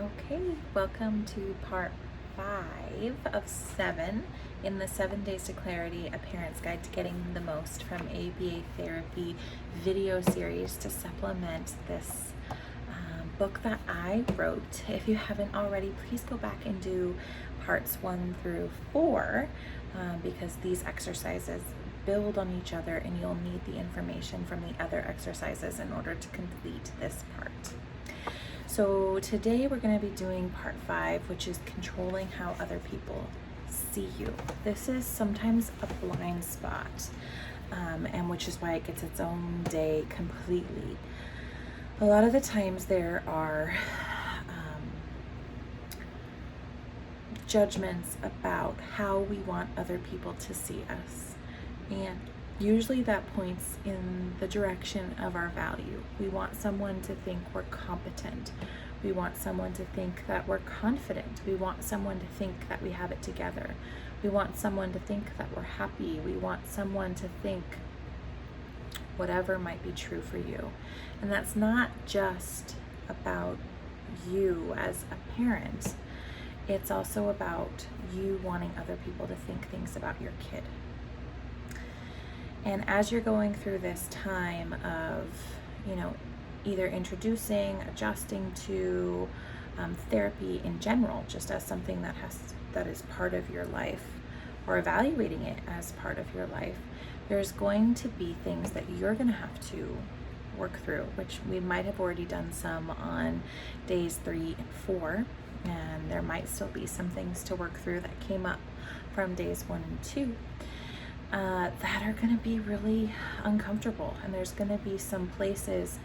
Okay, welcome to part 5 of 7 in the 7 Days to Clarity, A Parent's Guide to Getting the Most from ABA Therapy video series to supplement this book that I wrote. If you haven't already, please go back and do parts 1 through 4 because these exercises build on each other and you'll need the information from the other exercises in order to complete this part. So today we're going to be doing part 5, which is controlling how other people see you. This is sometimes a blind spot, and which is why it gets its own day completely. A lot of the times there are judgments about how we want other people to see us, and usually that points in the direction of our value. We want someone to think we're competent. We want someone to think that we're confident. We want someone to think that we have it together. We want someone to think that we're happy. We want someone to think whatever might be true for you. And that's not just about you as a parent. It's also about you wanting other people to think things about your kid. And as you're going through this time of, either introducing, adjusting to therapy in general, just as something that is part of your life, or evaluating it as part of your life, there's going to be things that you're going to have to work through, which we might have already done some on days 3 and 4, and there might still be some things to work through that came up from days 1 and 2. That are going to be really uncomfortable, and there's going to be some places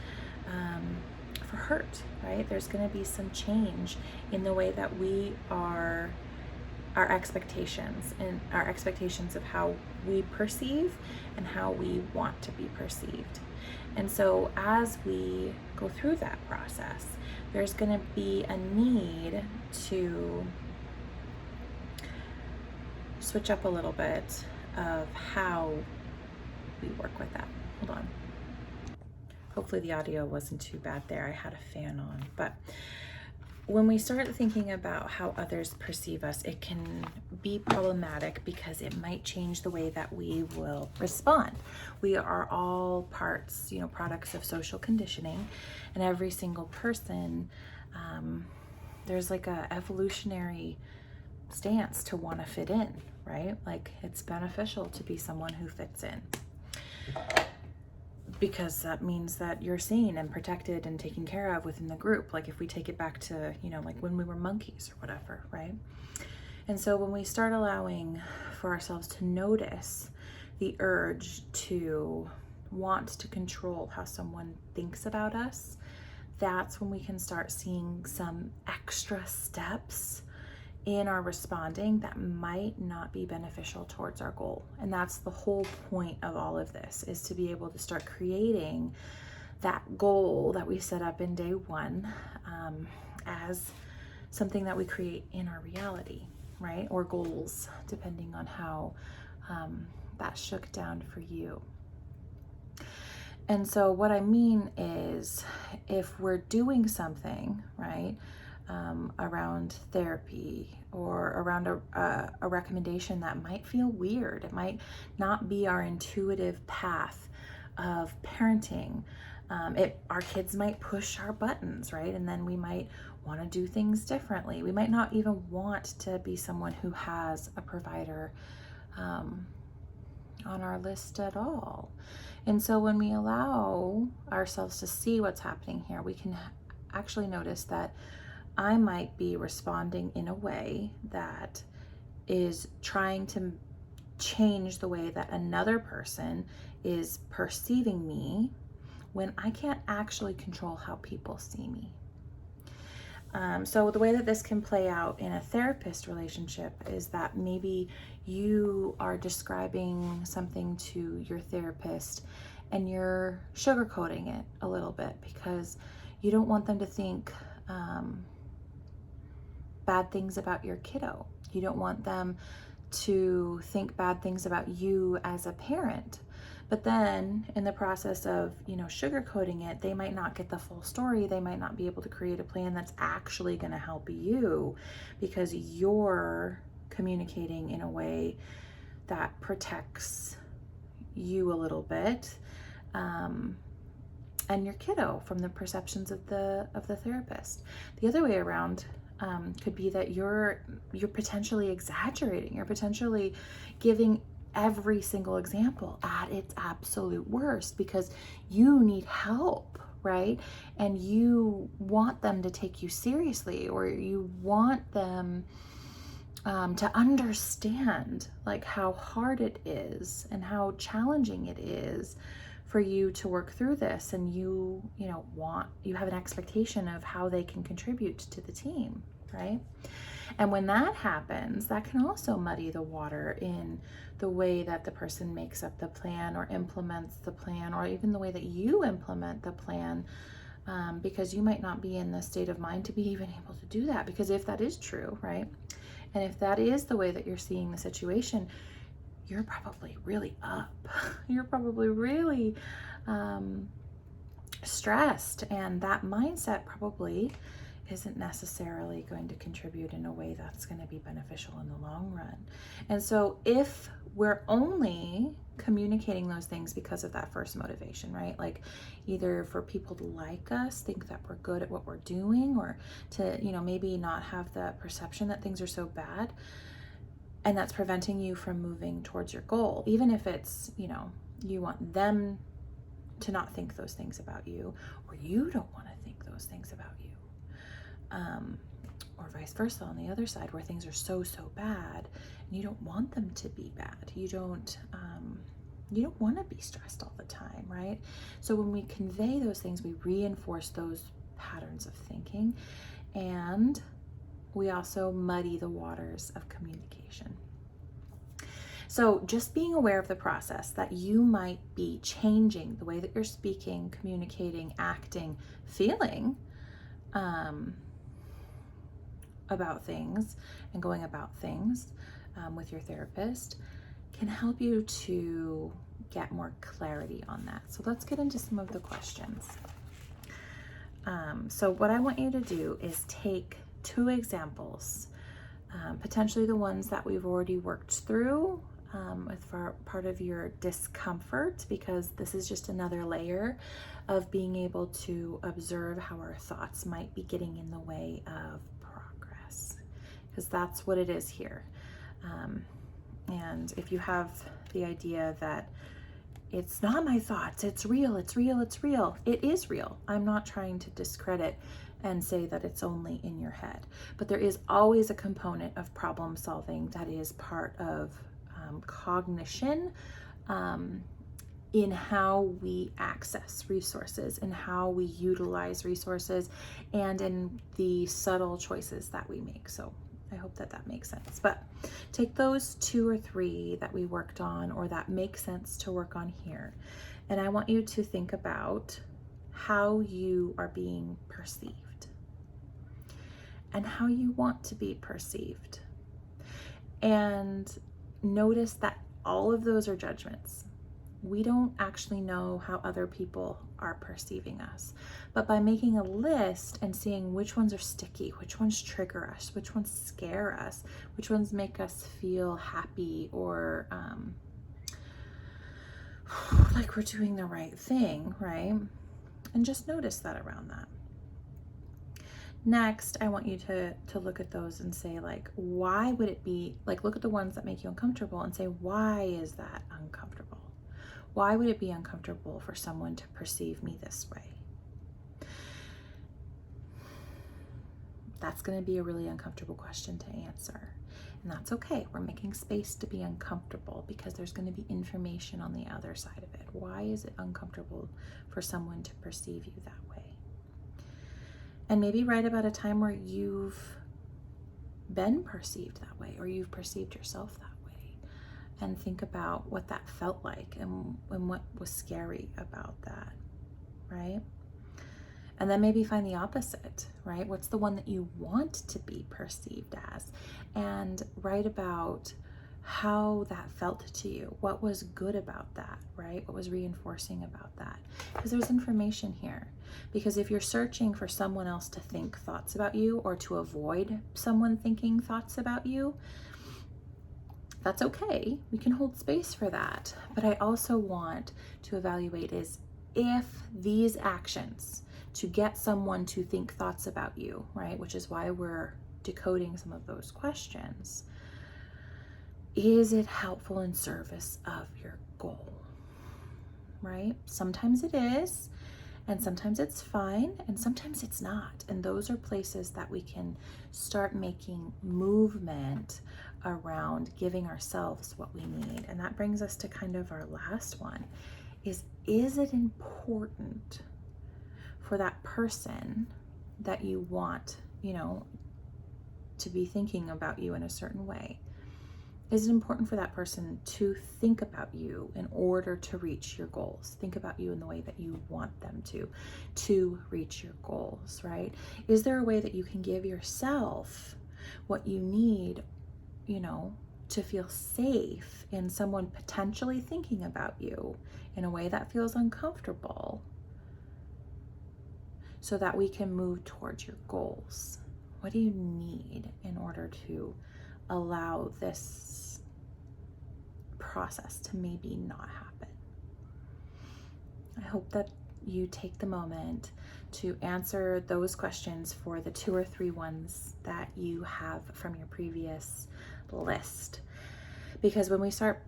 for hurt, right? There's going to be some change in the way that we are, our expectations of how we perceive and how we want to be perceived. And so as we go through that process, there's going to be a need to switch up a little bit of how we work with that. Hold on. Hopefully the audio wasn't too bad there. I had a fan on. But when we start thinking about how others perceive us, it can be problematic because it might change the way that we will respond. We are all parts, products of social conditioning, and every single person, there's like a evolutionary stance to want to fit in, right? Like, it's beneficial to be someone who fits in because that means that you're seen and protected and taken care of within the group. Like, if we take it back to, like when we were monkeys or whatever, right? And so when we start allowing for ourselves to notice the urge to want to control how someone thinks about us, that's when we can start seeing some extra steps in our responding that might not be beneficial towards our goal. And that's the whole point of all of this, is to be able to start creating that goal that we set up in day 1 as something that we create in our reality, right? Or goals, depending on how that shook down for you. And so what I mean is, if we're doing something, right, around therapy or around a recommendation that might feel weird, it might not be our intuitive path of parenting. Our kids might push our buttons, right? And then we might want to do things differently. We might not even want to be someone who has a provider on our list at all. And so when we allow ourselves to see what's happening here, we can actually notice that I might be responding in a way that is trying to change the way that another person is perceiving me, when I can't actually control how people see me. So the way that this can play out in a therapist relationship is that maybe you are describing something to your therapist and you're sugarcoating it a little bit because you don't want them to think bad things about your kiddo. You don't want them to think bad things about you as a parent, But then in the process of, sugarcoating it, they might not get the full story. They might not be able to create a plan that's actually going to help you because you're communicating in a way that protects you a little bit, and your kiddo from the perceptions of the therapist. The other way around could be that you're potentially exaggerating. You're potentially giving every single example at its absolute worst because you need help, right? And you want them to take you seriously, or you want them to understand like how hard it is and how challenging it is for you to work through this, and you have an expectation of how they can contribute to the team, right? And when that happens, that can also muddy the water in the way that the person makes up the plan or implements the plan, or even the way that you implement the plan, because you might not be in the state of mind to be even able to do that. Because if that is true, right, and if that is the way that you're seeing the situation, you're probably really up. You're probably really stressed, and that mindset probably isn't necessarily going to contribute in a way that's going to be beneficial in the long run. And so if we're only communicating those things because of that first motivation, right? Like either for people to like us, think that we're good at what we're doing, or to, maybe not have the perception that things are so bad, and that's preventing you from moving towards your goal, even if it's, you want them to not think those things about you, or you don't want to think those things about you. Or vice versa on the other side, where things are so bad and you don't want them to be bad. You don't want to be stressed all the time, right? So when we convey those things, we reinforce those patterns of thinking, and we also muddy the waters of communication. So just being aware of the process, that you might be changing the way that you're speaking, communicating, acting, feeling about things and going about things with your therapist, can help you to get more clarity on that. So let's get into some of the questions. So what I want you to do is take 2 examples, potentially the ones that we've already worked through with part of your discomfort, because this is just another layer of being able to observe how our thoughts might be getting in the way of progress, because that's what it is here. And if you have the idea that it's not my thoughts, it's real, it is real. I'm not trying to discredit and say that it's only in your head, but there is always a component of problem solving that is part of cognition, in how we access resources and how we utilize resources, and in the subtle choices that we make. So I hope that makes sense. But take those 2 or 3 that we worked on, or that make sense to work on here, and I want you to think about how you are being perceived and how you want to be perceived. And notice that all of those are judgments. We don't actually know how other people are perceiving us. But by making a list and seeing which ones are sticky, which ones trigger us, which ones scare us, which ones make us feel happy or like we're doing the right thing, right? And just notice that around that. Next, I want you to look at those and say, like, why would it be, like, look at the ones that make you uncomfortable and say, why is that uncomfortable? Why would it be uncomfortable for someone to perceive me this way? That's going to be a really uncomfortable question to answer. And that's okay. We're making space to be uncomfortable because there's going to be information on the other side of it. Why is it uncomfortable for someone to perceive you that way? And maybe write about a time where you've been perceived that way, or you've perceived yourself that way, and think about what that felt like and what was scary about that, right? And then maybe find the opposite, right? What's the one that you want to be perceived as? And write about how that felt to you. What was good about that, right? What was reinforcing about that? Because there's information here. Because if you're searching for someone else to think thoughts about you or to avoid someone thinking thoughts about you, that's okay. We can hold space for that. But I also want to evaluate is if these actions to get someone to think thoughts about you, right? Which is why we're decoding some of those questions. Is it helpful in service of your goal, right? Sometimes it is, and sometimes it's fine, and sometimes it's not. And those are places that we can start making movement around giving ourselves what we need. And that brings us to kind of our last one is it important for that person that you want, to be thinking about you in a certain way? Is it important for that person to think about you in order to reach your goals? Think about you in the way that you want them to reach your goals, right? Is there a way that you can give yourself what you need, to feel safe in someone potentially thinking about you in a way that feels uncomfortable so that we can move towards your goals? What do you need in order to allow this process to maybe not happen? I hope that you take the moment to answer those questions for the 2 or 3 ones that you have from your previous list. Because when we start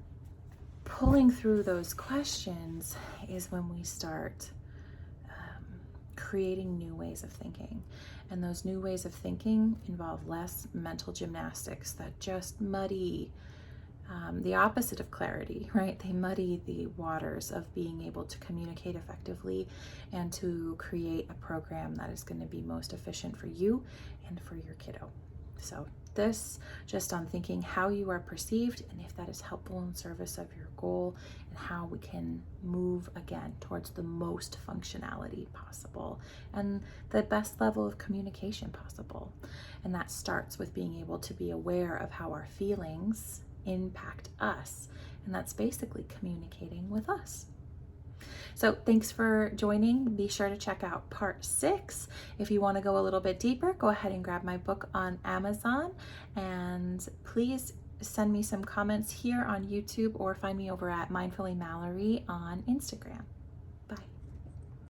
pulling through those questions is when we start creating new ways of thinking. And those new ways of thinking involve less mental gymnastics that just muddy the opposite of clarity, right? They muddy the waters of being able to communicate effectively and to create a program that is going to be most efficient for you and for your kiddo. So this just on thinking how you are perceived and if that is helpful in service of your goal and how we can move again towards the most functionality possible and the best level of communication possible. And that starts with being able to be aware of how our feelings impact us. And that's basically communicating with us. So thanks for joining. Be sure to check out part 6. If you want to go a little bit deeper, go ahead and grab my book on Amazon. And please send me some comments here on YouTube or find me over at Mindfully Mallory on Instagram.